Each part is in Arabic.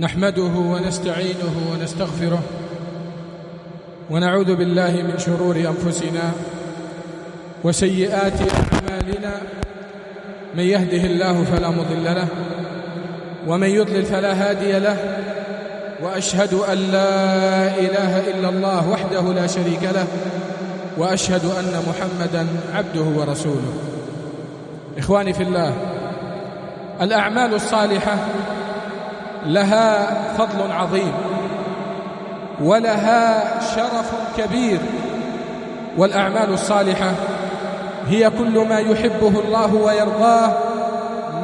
نحمده ونستعينه ونستغفره ونعوذ بالله من شرور أنفسنا وسيئات أعمالنا. من يهده الله فلا مضل له ومن يضلل فلا هادي له، وأشهد أن لا إله إلا الله وحده لا شريك له، وأشهد أن محمدًا عبده ورسوله. إخواني في الله، الأعمال الصالحة لها فضل عظيم ولها شرف كبير، والأعمال الصالحة هي كل ما يحبه الله ويرضاه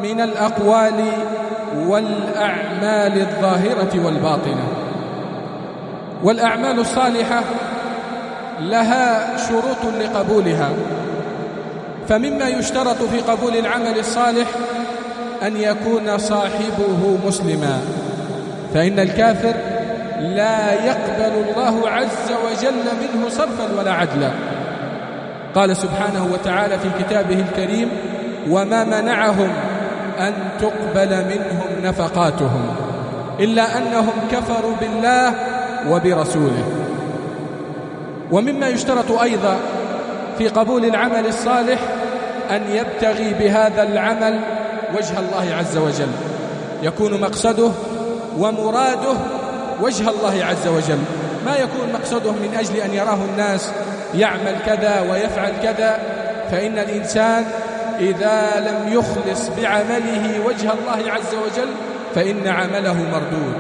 من الأقوال والأعمال الظاهرة والباطنة. والأعمال الصالحة لها شروط لقبولها، فمما يشترط في قبول العمل الصالح أن يكون صاحبه مسلما، فإن الكافر لا يقبل الله عز وجل منه صرفا ولا عدلا. قال سبحانه وتعالى في كتابه الكريم: وما منعهم أن تقبل منهم نفقاتهم إلا أنهم كفروا بالله وبرسوله. ومما يشترط أيضا في قبول العمل الصالح أن يبتغي بهذا العمل وجه الله عز وجل، يكون مقصده ومراده وجه الله عز وجل، ما يكون مقصده من أجل أن يراه الناس يعمل كذا ويفعل كذا، فإن الإنسان إذا لم يخلص بعمله وجه الله عز وجل فإن عمله مردود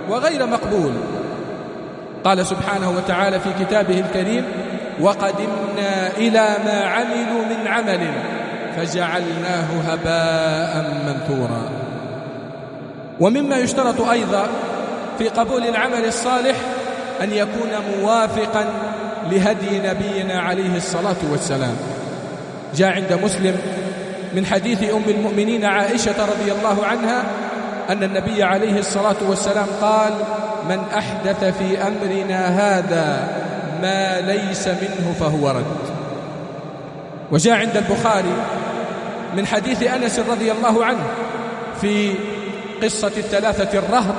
وغير مقبول. قال سبحانه وتعالى في كتابه الكريم: وقدمنا إلى ما عملوا من عمل فجعلناه هباء منثورا. ومما يشترط أيضا في قبول العمل الصالح أن يكون موافقا لهدي نبينا عليه الصلاة والسلام. جاء عند مسلم من حديث أم المؤمنين عائشة رضي الله عنها أن النبي عليه الصلاة والسلام قال: من أحدث في أمرنا هذا ما ليس منه فهو رد. وجاء عند البخاري من حديث أنس رضي الله عنه في قصة الثلاثة الرهط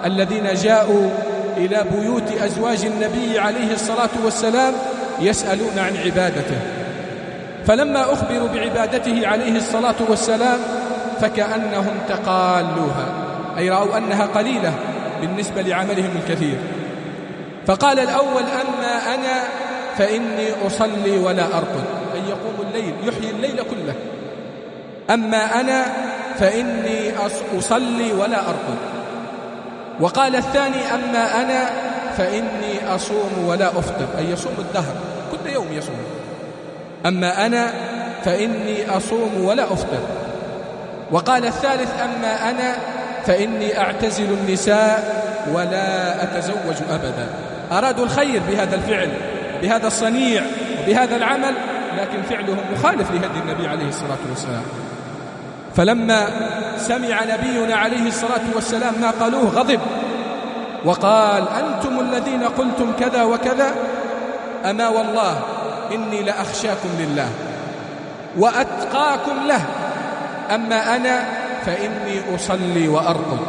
الذين جاءوا إلى بيوت أزواج النبي عليه الصلاة والسلام يسألون عن عبادته، فلما أخبروا بعبادته عليه الصلاة والسلام فكأنهم تقالوها، أي رأوا أنها قليلة بالنسبة لعملهم الكثير. فقال الأول: أما أنا فإني أصلي ولا أرقد، أي يقوم الليل يحيي الليل كله. أما أنا فإني أصلي ولا أرقد. وقال الثاني: أما أنا فإني أصوم ولا أفطر، أي يصوم الدهر كل يوم يصوم. أما أنا فإني أصوم ولا أفطر. وقال الثالث: أما أنا فإني أعتزل النساء ولا أتزوج أبدا. أرادوا الخير بهذا الفعل، بهذا الصنيع وبهذا العمل، لكن فعلهم مخالف لهدي النبي عليه الصلاة والسلام. فلما سمع نبينا عليه الصلاة والسلام ما قالوه غضب وقال: أنتم الذين قلتم كذا وكذا، أما والله إني لأخشاكم لله وأتقاكم له. أما أنا فإني أصلي وأرقد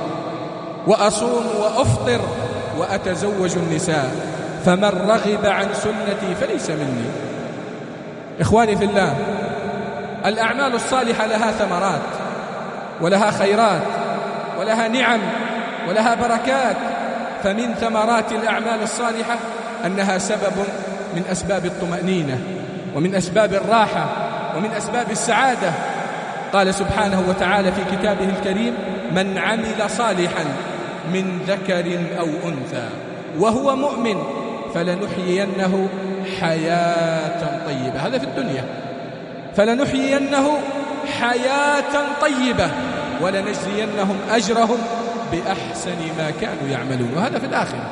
وأصوم وأفطر وأتزوج النساء، فمن رغب عن سنتي فليس مني. إخواني في الله، الأعمال الصالحة لها ثمرات ولها خيرات ولها نعم ولها بركات. فمن ثمرات الأعمال الصالحة أنها سبب من أسباب الطمأنينة ومن أسباب الراحة ومن أسباب السعادة. قال سبحانه وتعالى في كتابه الكريم: من عمل صالحا من ذكر أو أنثى وهو مؤمن فلنحيينه حياة طيبة. هذا في الدنيا، فلنحيينه حياة طيبة ولنجزينهم أجرهم بأحسن ما كانوا يعملون، وهذا في الآخرة.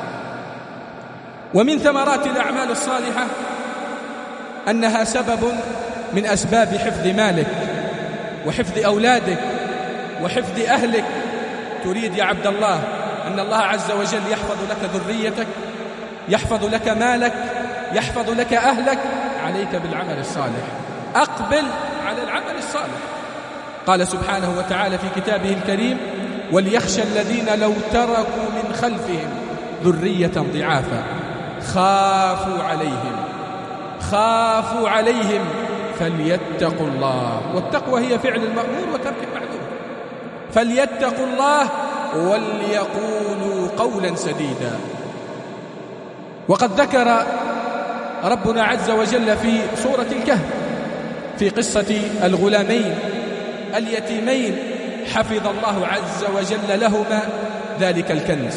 ومن ثمرات الأعمال الصالحة أنها سبب من أسباب حفظ مالك وحفظ أولادك وحفظ أهلك. تريد يا عبد الله أن الله عز وجل يحفظ لك ذريتك، يحفظ لك مالك، يحفظ لك أهلك، عليك بالعمل الصالح. أقبل على العمل الصالح. قال سبحانه وتعالى في كتابه الكريم: وليخشى الذين لو تركوا من خلفهم ذرية ضعافا خافوا عليهم فليتقوا الله. والتقوى هي فعل المأمور وترك المعذور. فليتقوا الله وليقولوا قولا سديدا. وقد ذكر ربنا عز وجل في سورة الكهف في قصة الغلامين اليتيمين حفظ الله عز وجل لهما ذلك الكنز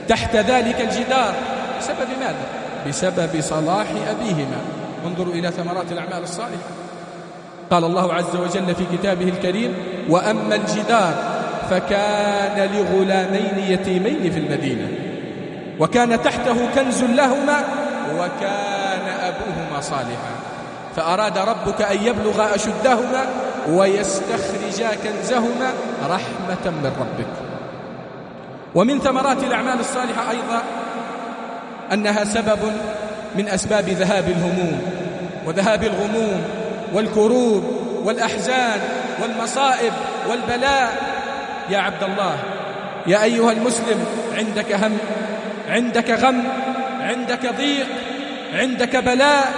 تحت ذلك الجدار. بسبب ماذا؟ بسبب صلاح أبيهما. انظروا إلى ثمرات الأعمال الصالحة. قال الله عز وجل في كتابه الكريم: وأما الجدار فكان لغلامين يتيمين في المدينة وكان تحته كنز لهما وكان أبوهما صالحا فأراد ربك أن يبلغ أشدهما ويستخرجا كنزهما رحمة من ربك. ومن ثمرات الأعمال الصالحة أيضا أنها سبب من أسباب ذهاب الهموم وذهاب الغموم والكروب والأحزان والمصائب والبلاء. يا عبد الله، يا أيها المسلم، عندك هم، عندك غم، عندك ضيق، عندك بلاء،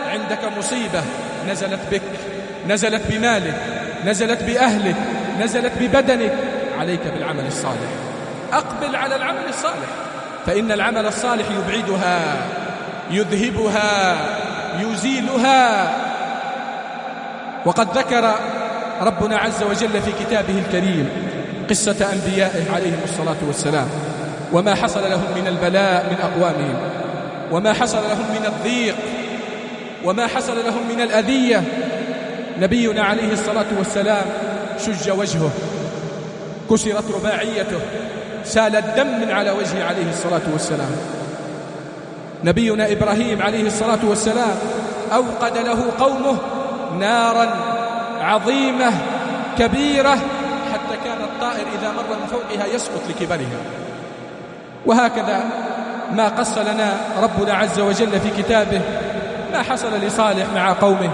عندك مصيبة نزلت بك، نزلت بمالك، نزلت بأهلك، نزلت ببدنك، عليك بالعمل الصالح. أقبل على العمل الصالح، فإن العمل الصالح يبعدها، يذهبها، يزيلها. وقد ذكر ربنا عز وجل في كتابه الكريم قصة أنبيائه عليهم الصلاة والسلام وما حصل لهم من البلاء من أقوامهم، وما حصل لهم من الضيق، وما حصل لهم من الأذية. نبينا عليه الصلاة والسلام شج وجهه، كسرت رباعيته، سال الدم من على وجهه عليه الصلاة والسلام. نبينا إبراهيم عليه الصلاة والسلام أوقد له قومه نارا عظيمة كبيرة حتى كان الطائر إذا مر من فوقها يسقط لكبرها. وهكذا ما قص لنا ربنا عز وجل في كتابه ما حصل لصالح مع قومه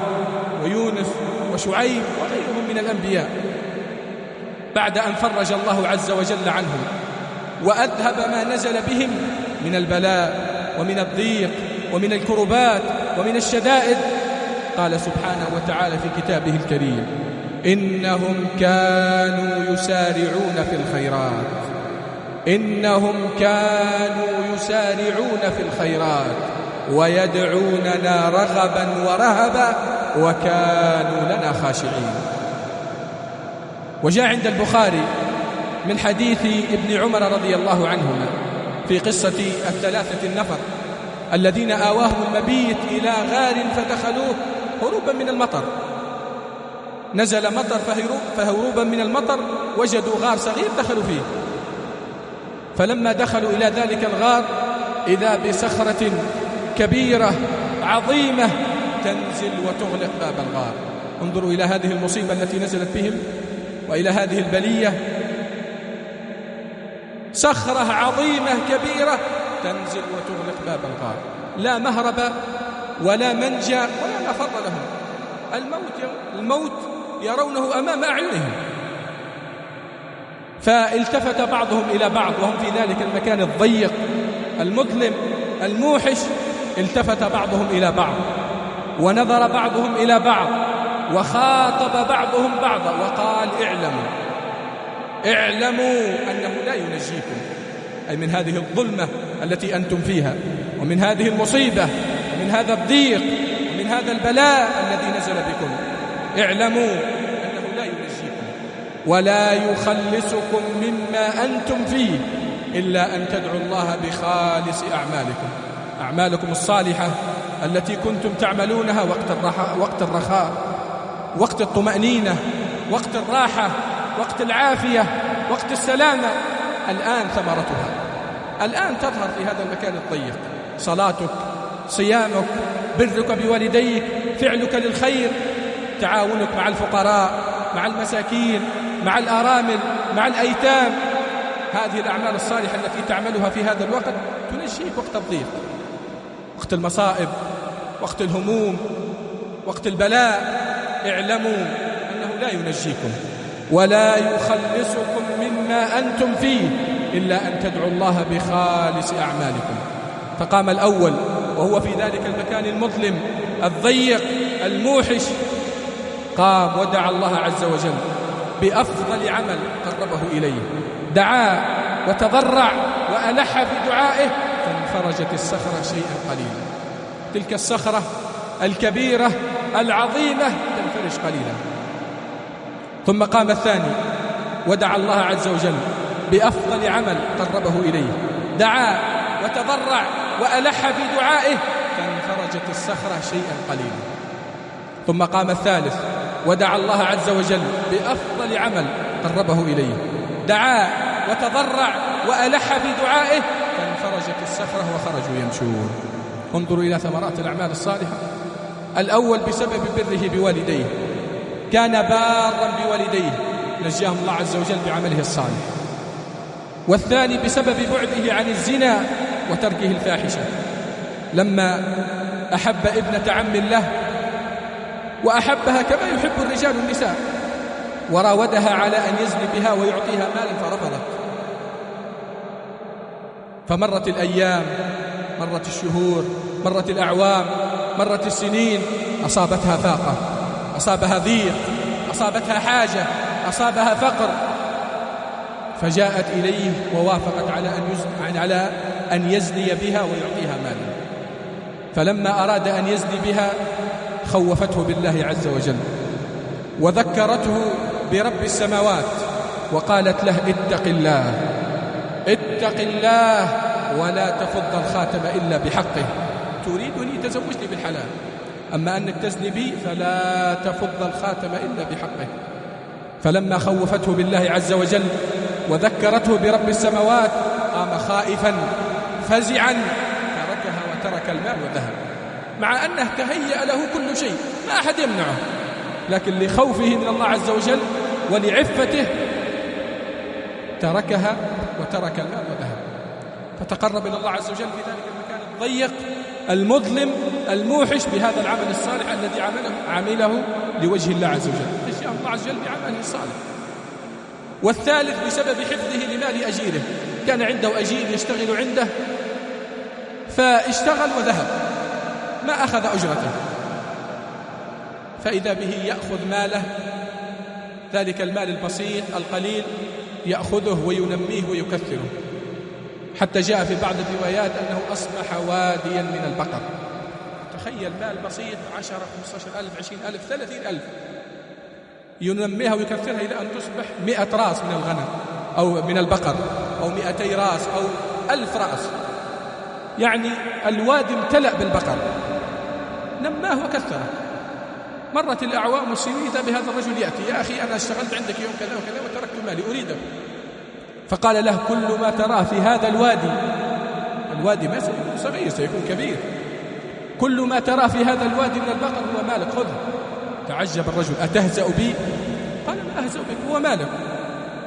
ويونس وشعيب وغيرهم من الأنبياء بعد أن فرج الله عز وجل عنهم وأذهب ما نزل بهم من البلاء ومن الضيق ومن الكربات ومن الشدائد. قال سبحانه وتعالى في كتابه الكريم: إنهم كانوا يسارعون في الخيرات، إنهم كانوا يسارعون في الخيرات ويدعوننا رغبا ورهبا وكانوا لنا خاشعين. وجاء عند البخاري من حديث ابن عمر رضي الله عنهما في قصة الثلاثة النفر الذين آواهم المبيت إلى غار فدخلوه هروبا من المطر. نزل مطر فهروبا من المطر وجدوا غار صغير دخلوا فيه. فلما دخلوا إلى ذلك الغار إذا بصخرة كبيرة عظيمة تنزل وتغلق باب الغار. انظروا إلى هذه المصيبة التي نزلت بهم وإلى هذه البلية. صخرة عظيمة كبيرة تنزل وتغلق باب الغار، لا مهرب ولا منجا ولا مفر لهم. الموت يرونه أمام أعينهم. فالتفت بعضهم إلى بعض وهم في ذلك المكان الضيق المظلم الموحش. التفت بعضهم إلى بعض ونظر بعضهم إلى بعض وخاطب بعضهم بعضا وقال: اعلموا أنه لا ينجيكم، أي من هذه الظلمة التي أنتم فيها ومن هذه المصيبة ومن هذا الضيق ومن هذا البلاء الذي نزل بكم. اعلموا أنه لا ينجيكم ولا يخلصكم مما أنتم فيه إلا أن تدعوا الله بخالص أعمالكم الصالحة التي كنتم تعملونها وقت الرخاء، وقت الطمأنينة، وقت الراحة، وقت العافية، وقت السلامة. الآن ثمرتها، الآن تظهر في هذا المكان الضيق. صلاتك، صيامك، برك بوالديك، فعلك للخير، تعاونك مع الفقراء، مع المساكين، مع الأرامل، مع الأيتام. هذه الأعمال الصالحة التي تعملها في هذا الوقت تنجيك وقت الضيق، وقت المصائب، وقت الهموم، وقت البلاء. اعلموا أنه لا ينجيكم ولا يخلصكم من بما أنتم فيه إلا أن تدعوا الله بخالص أعمالكم. فقام الأول وهو في ذلك المكان المظلم الضيق الموحش، قام ودعا الله عز وجل بأفضل عمل قربه إليه، دعا وتضرع وألح في دعائه فانفرجت الصخرة شيئا قليلا. تلك الصخرة الكبيرة العظيمة تنفرج قليلا. ثم قام الثاني ودعا الله عز وجل بأفضل عمل قربه إليه، دعا وتضرع وألح في دعائه فانفرجت الصخرة شيئا قليلا. ثم قام الثالث ودعا الله عز وجل بأفضل عمل قربه إليه، دعا وتضرع وألح في دعائه فانفرجت الصخرة وخرجوا يمشون. انظروا إلى ثمرات الأعمال الصالحة. الأول بسبب بره بوالديه، كان بارا بوالديه نجاه الله عز وجل بعمله الصالح. والثاني بسبب بعده عن الزنا وتركه الفاحشة، لما أحب ابنة عم له وأحبها كما يحب الرجال النساء، وراودها على أن يزني بها ويعطيها مالا فرفضت. فمرت الأيام، مرت الشهور، مرت الأعوام، مرت السنين، أصابتها فاقة، أصابها ضيق، أصابتها حاجة، أصابها فقر، فجاءت إليه ووافقت على أن يزني بها ويعطيها مالا. فلما أراد أن يزني بها خوفته بالله عز وجل وذكرته برب السماوات وقالت له اتق الله، اتق الله ولا تفض الخاتم إلا بحقه. تريدني تزوجني بالحلال، أما أنك تزني بي فلا تفض الخاتم إلا بحقه. فلما خوفته بالله عز وجل وذكرته برب السماوات قام خائفا فزعا تركها وترك المال وذهب، مع أنه تهيأ له كل شيء، ما أحد يمنعه، لكن لخوفه من الله عز وجل ولعفته تركها وترك المال وذهب. فتقرب إلى الله عز وجل في ذلك المكان الضيق المظلم الموحش بهذا العمل الصالح الذي عمله لوجه الله عز وجل، تشاء الله عز وجل بعمله الصالح. والثالث بسبب حفظه لمال أجيره، كان عنده أجير يشتغل عنده فاشتغل وذهب، ما أخذ أجرته، فإذا به يأخذ ماله، ذلك المال البسيط القليل يأخذه وينميه ويكثره، حتى جاء في بعض الروايات أنه أصبح واديا من البقر. تخيل مال بسيط 10 15,000 20,000 30,000 ينميها ويكثرها إلى أن تصبح 100 رأس من الغنم أو من البقر، أو 200 رأس أو 1000 رأس، يعني الوادي امتلأ بالبقر، نماه وكثره. مرت الأعوام والسنين إذا بهذا الرجل يأتي، يا أخي أنا اشتغلت عندك يوم كذا وكذا وتركت مالي أريده. فقال له كل ما تراه في هذا الوادي ما سيكون صغير، سيكون كبير، كل ما تراه في هذا الوادي من البقر هو مالك، خذه. تعجب الرجل أتهزأ بي؟ قال ما أهزأ بك، هو مالك،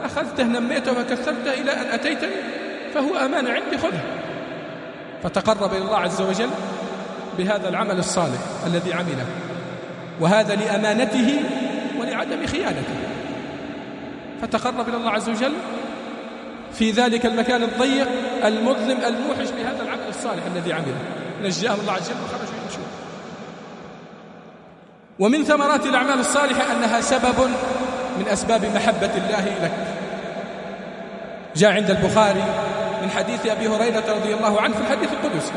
أخذته نميته وكثرته إلى أن أتيتني فهو أمانة عندي، خذه. فتقرب إلى الله عز وجل بهذا العمل الصالح الذي عمله، وهذا لأمانته ولعدم خيانته. فتقرب إلى الله عز وجل في ذلك المكان الضيق المظلم الموحش بهذا العمل الصالح الذي عمله، نجاهم الله عز وجل وخرجوا يمشون. ومن ثمرات الأعمال الصالحة أنها سبب من أسباب محبة الله لك. جاء عند البخاري من حديث أبي هريرة رضي الله عنه في الحديث القدسي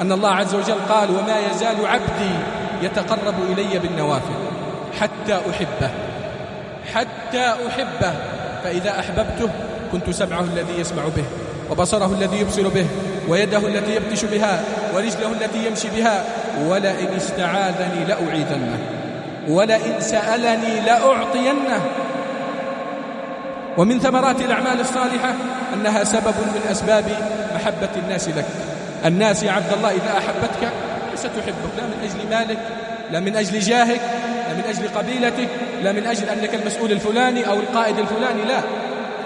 أن الله عز وجل قال وما يزال عبدي يتقرب إلي بالنوافل حتى أحبه فإذا أحببته كنت سمعه الذي يسمع به وبصره الذي يبصر به ويده التي يبطش بها ورجله التي يمشي بها ولئن استعاذني لأعيذنه ولئن سألني لأعطينه. ومن ثمرات الأعمال الصالحة أنها سبب من أسباب محبة الناس لك. الناس يا عبد الله إذا أحبتك ستحبك، لا من أجل مالك، لا من أجل جاهك، لا من أجل قبيلتك، لا من أجل أنك المسؤول الفلاني أو القائد الفلاني، لا.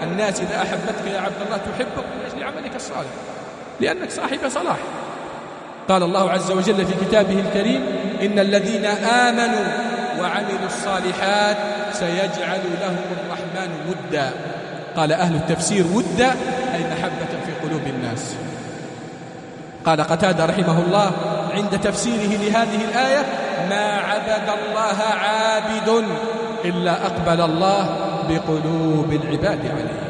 الناس إذا أحبتك يا عبد الله تحبك من أجل عملك الصالح، لأنك صاحب صلاح. قال الله عز وجل في كتابه الكريم إن الذين آمنوا وعملوا الصالحات سيجعل لهم الرحمن ودا. قال أهل التفسير ود أي محبة في قلوب الناس. قال قتادة رحمه الله عند تفسيره لهذه الآية: ما عبد الله عابد إلا أقبل الله بقلوب العباد عليه.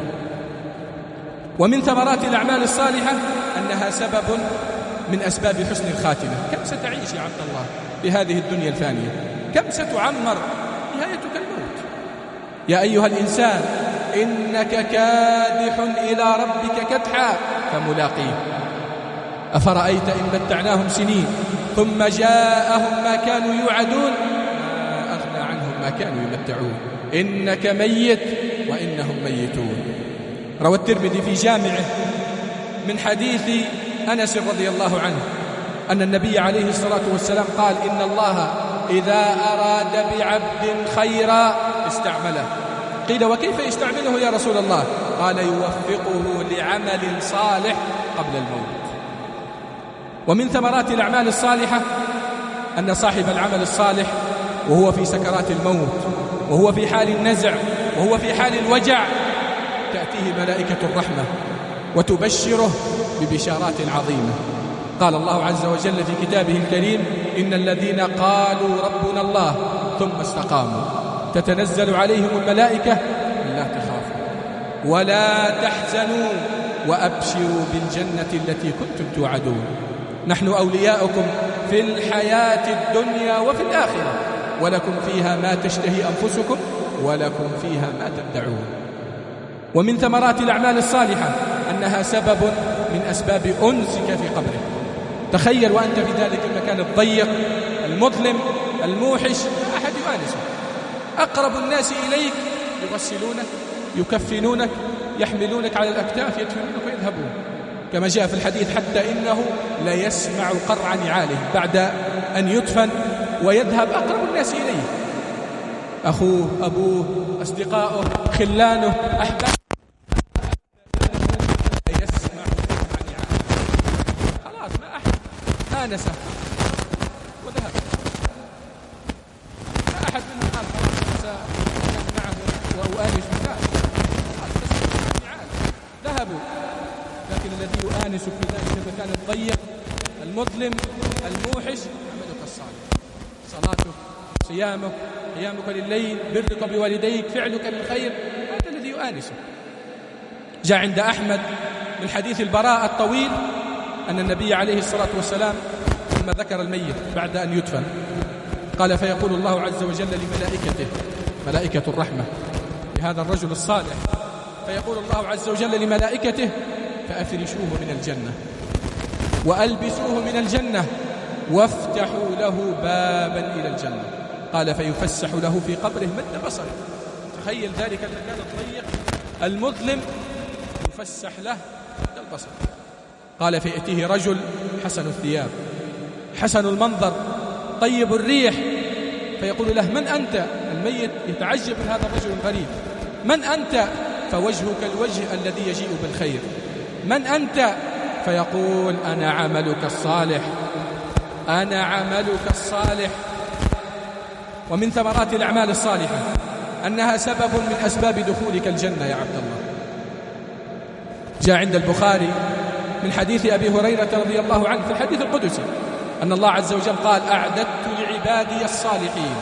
ومن ثمرات الأعمال الصالحة أنها سبب من أسباب حسن الخاتمة. كم ستعيش يا عبد الله بهذه الدنيا الفانية؟ كم ستعمر؟ نهايتك الموت. يا أيها الإنسان إنك كادح إلى ربك كدحا فملاقيه. أفرأيت إن متعناهم سنين ثم جاءهم ما كانوا يوعدون ما أغنى عنهم ما كانوا يمتعون. إنك ميت وإنهم ميتون. روى الترمذي في جامعه من حديث أنس رضي الله عنه أن النبي عليه الصلاة والسلام قال: إن الله إذا أراد بعبد خيرا استعمله. قيل: وكيف يستعمله يا رسول الله؟ قال: يوفقه لعمل صالح قبل الموت. ومن ثمرات الأعمال الصالحة أن صاحب العمل الصالح وهو في سكرات الموت وهو في حال النزع وهو في حال الوجع تأتيه ملائكة الرحمة وتبشره ببشارات عظيمة. قال الله عز وجل في كتابه الكريم: إن الذين قالوا ربنا الله ثم استقاموا تتنزل عليهم الملائكة لا تخافوا ولا تحزنوا وأبشروا بالجنة التي كنتم توعدون. نحن أولياؤكم في الحياة الدنيا وفي الآخرة ولكم فيها ما تشتهي أنفسكم ولكم فيها ما تدعون. ومن ثمرات الأعمال الصالحة أنها سبب من أسباب أنسك في قبرك. تخيل وأنت في ذلك المكان الضيق المظلم الموحش لا أحد يؤانسك. أقرب الناس إليك يغسلونك يكفنونك يحملونك على الأكتاف يدفنونك ويذهبون، كما جاء في الحديث: حتى إنه لا يسمع قرع نعاله بعد أن يدفن ويذهب أقرب الناس إليه، أخوه أبوه أصدقائه خلانه أحبابه، يسمع قرع نعاله. خلاص ما أحد آنسه وذهب. لا أحد منهم قال خلاص سأكون معه وأؤانس بالناس. ذهبوا. لكن الذي يؤانسك في ذلك المكان الضيق المظلم الموحش عملك الصالح، صلاتك، صيامك، قيامك لليل، برك بوالديك، فعلك للخير، هذا الذي يؤانسك. جاء عند أحمد من حديث البراء الطويل أن النبي عليه الصلاة والسلام لما ذكر الميت بعد أن يدفن قال: فيقول الله عز وجل لملائكته، ملائكة الرحمة لهذا الرجل الصالح، فيقول الله عز وجل لملائكته: فأفرشوه من الجنة وألبسوه من الجنة وافتحوا له بابا إلى الجنة. قال: فيفسح له في قبره مد بصره. تخيل ذلك المكان الضيق المظلم يفسح له مد البصر. قال: فيأتيه رجل حسن الثياب حسن المنظر طيب الريح، فيقول له: من أنت؟ الميت يتعجب من هذا الرجل الغريب: من أنت؟ فوجهك الوجه الذي يجيء بالخير. من أنت؟ فيقول: أنا عملك الصالح، أنا عملك الصالح. ومن ثمرات الأعمال الصالحة أنها سبب من أسباب دخولك الجنة يا عبد الله. جاء عند البخاري من حديث أبي هريرة رضي الله عنه في الحديث القدسي أن الله عز وجل قال: أعددت لعبادي الصالحين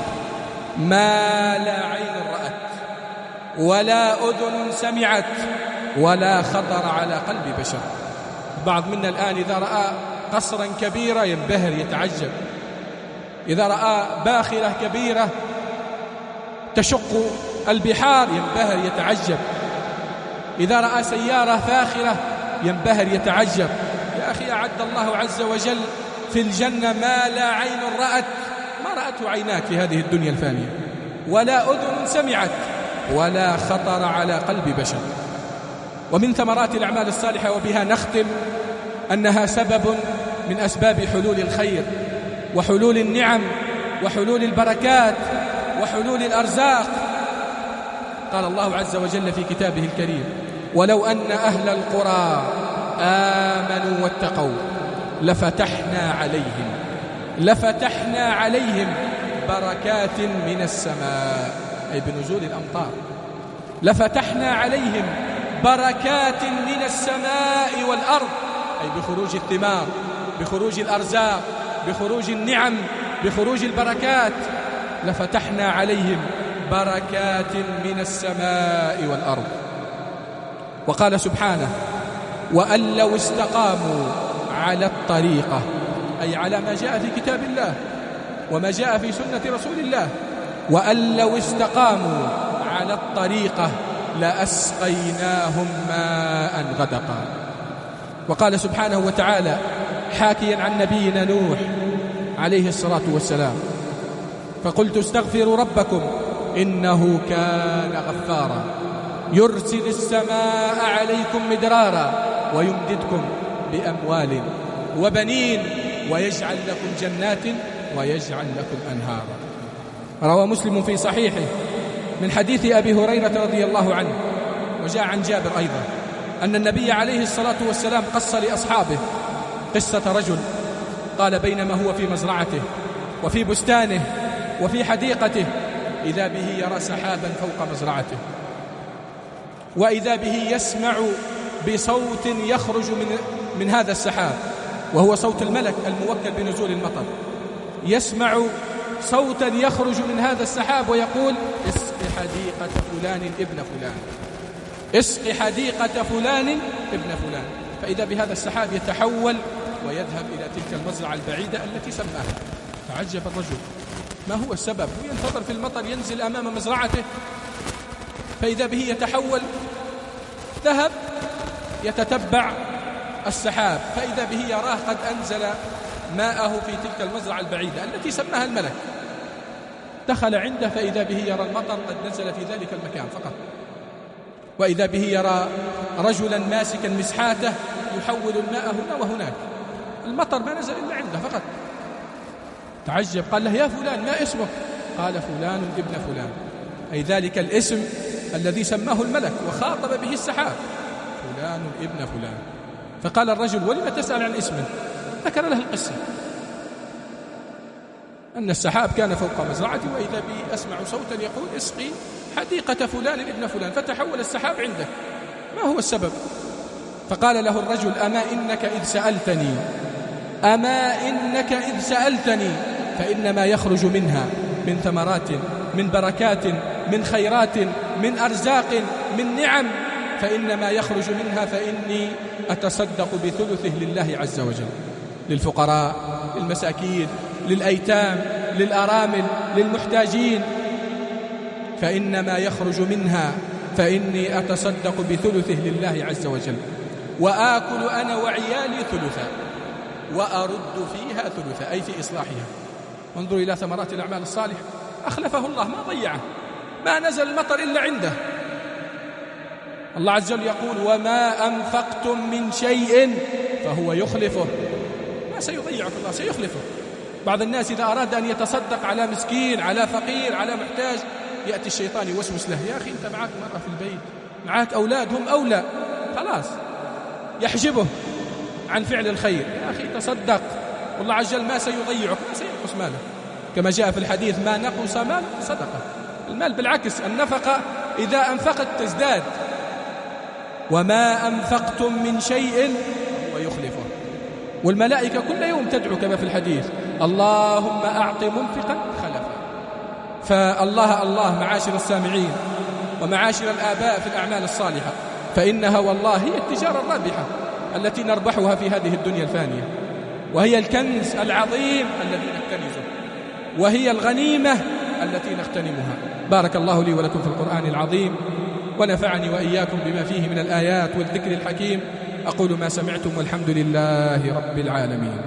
ما لا عين رأت ولا أذن سمعت ولا خطر على قلب بشر. بعض منا الآن إذا رأى قصرا كبيرا ينبهر يتعجب، إذا رأى باخرة كبيرة تشق البحار ينبهر يتعجب، إذا رأى سيارة فاخرة ينبهر يتعجب. يا أخي أعد الله عز وجل في الجنة ما لا عين رأت، ما رأته عيناك في هذه الدنيا الفانية، ولا أذن سمعت ولا خطر على قلب بشر. ومن ثمرات الأعمال الصالحة وبها نختم أنها سبب من أسباب حلول الخير وحلول النعم وحلول البركات وحلول الأرزاق. قال الله عز وجل في كتابه الكريم: ولو أن أهل القرى آمنوا واتقوا لفتحنا عليهم بركات من السماء، أي بنزول الأمطار. لفتحنا عليهم بركات من السماء والأرض، أي بخروج الثمار، بخروج الأرزاق، بخروج النعم، بخروج البركات، لفتحنا عليهم بركات من السماء والأرض. وقال سبحانه: وأن لو استقاموا على الطريقة، أي على ما جاء في كتاب الله وما جاء في سنة رسول الله، وأن لو استقاموا على الطريقة لأسقيناهم ماء غدقا. وقال سبحانه وتعالى حاكيا عن نبينا نوح عليه الصلاة والسلام: فقلت استغفروا ربكم إنه كان غفارا يرسل السماء عليكم مدرارا ويمددكم بأموال وبنين ويجعل لكم جنات ويجعل لكم أنهارا. روى مسلم في صحيحه من حديث أبي هريرة رضي الله عنه، وجاء عن جابر أيضا، أن النبي عليه الصلاة والسلام قص لأصحابه قصة رجل قال بينما هو في مزرعته وفي بستانه وفي حديقته إذا به يرى سحابا فوق مزرعته، وإذا به يسمع بصوت يخرج من هذا السحاب، وهو صوت الملك الموكل بنزول المطر. يسمع صوتا يخرج من هذا السحاب ويقول: اسق حديقة فلان ابن فلان، اسق حديقة فلان ابن فلان. فإذا بهذا السحاب يتحول ويذهب إلى تلك المزرعة البعيدة التي سماها. تعجب الرجل، ما هو السبب؟ وينتظر في المطر ينزل أمام مزرعته، فإذا به يتحول، ذهب يتتبع السحاب فإذا به يراه قد أنزل ماءه في تلك المزرعة البعيدة التي سماها الملك. دخل عنده فإذا به يرى المطر قد نزل في ذلك المكان فقط، وإذا به يرى رجلا ماسكا مسحاته يحول الماء هنا وهناك، المطر ما نزل إلا عنده فقط. تعجب، قال له: يا فلان ما اسمك؟ قال: فلان ابن فلان، أي ذلك الاسم الذي سماه الملك وخاطب به السحاب، فلان ابن فلان. فقال الرجل: ولم تسأل عن اسمه؟ ذكر له القصة، أن السحاب كان فوق مزرعتي وإذا بي أسمع صوتا يقول: اسقي حديقة فلان ابن فلان، فتحول السحاب عنده، ما هو السبب؟ فقال له الرجل: أما إنك إذ سألتني فإنما يخرج منها من ثمرات، من بركات، من خيرات، من أرزاق، من نعم، فإنما يخرج منها فإني أتصدق بثلثه لله عز وجل، للفقراء، للمساكين، للأيتام، للأرامل، للمحتاجين، فإنما يخرج منها فإني أتصدق بثلثه لله عز وجل، وآكل أنا وعيالي ثلثا وأرد فيها ثلثا، أي في إصلاحها. انظروا إلى ثمرات الأعمال الصالحة، أخلفه الله، ما ضيعه، ما نزل المطر إلا عنده. الله عز وجل يقول: وما أنفقتم من شيء فهو يخلفه، ما سيضيعك الله، سيخلفه. بعض الناس إذا أراد أن يتصدق على مسكين، على فقير، على محتاج، يأتي الشيطان يوسوس له: يا أخي أنت معك مرأة في البيت، معك أولاد، هم أولى، خلاص يحجبه عن فعل الخير. يا أخي تصدق، والله عز وجل ما سيضيعك، ما سينقص ماله، كما جاء في الحديث: ما نقص مال صدقة. المال بالعكس، النفقة إذا أنفقت تزداد. وما أنفقتم من شيء هو يخلفه. والملائكة كل يوم تدعو كما في الحديث: اللهم أعط منفقا خلفا. فالله معاشر السامعين ومعاشر الآباء في الأعمال الصالحة، فإنها والله هي التجارة الرابحة التي نربحها في هذه الدنيا الفانية، وهي الكنز العظيم الذي نكتنزه، وهي الغنيمة التي نغتنمها. بارك الله لي ولكم في القرآن العظيم، ونفعني وإياكم بما فيه من الآيات والذكر الحكيم. أقول ما سمعتم والحمد لله رب العالمين.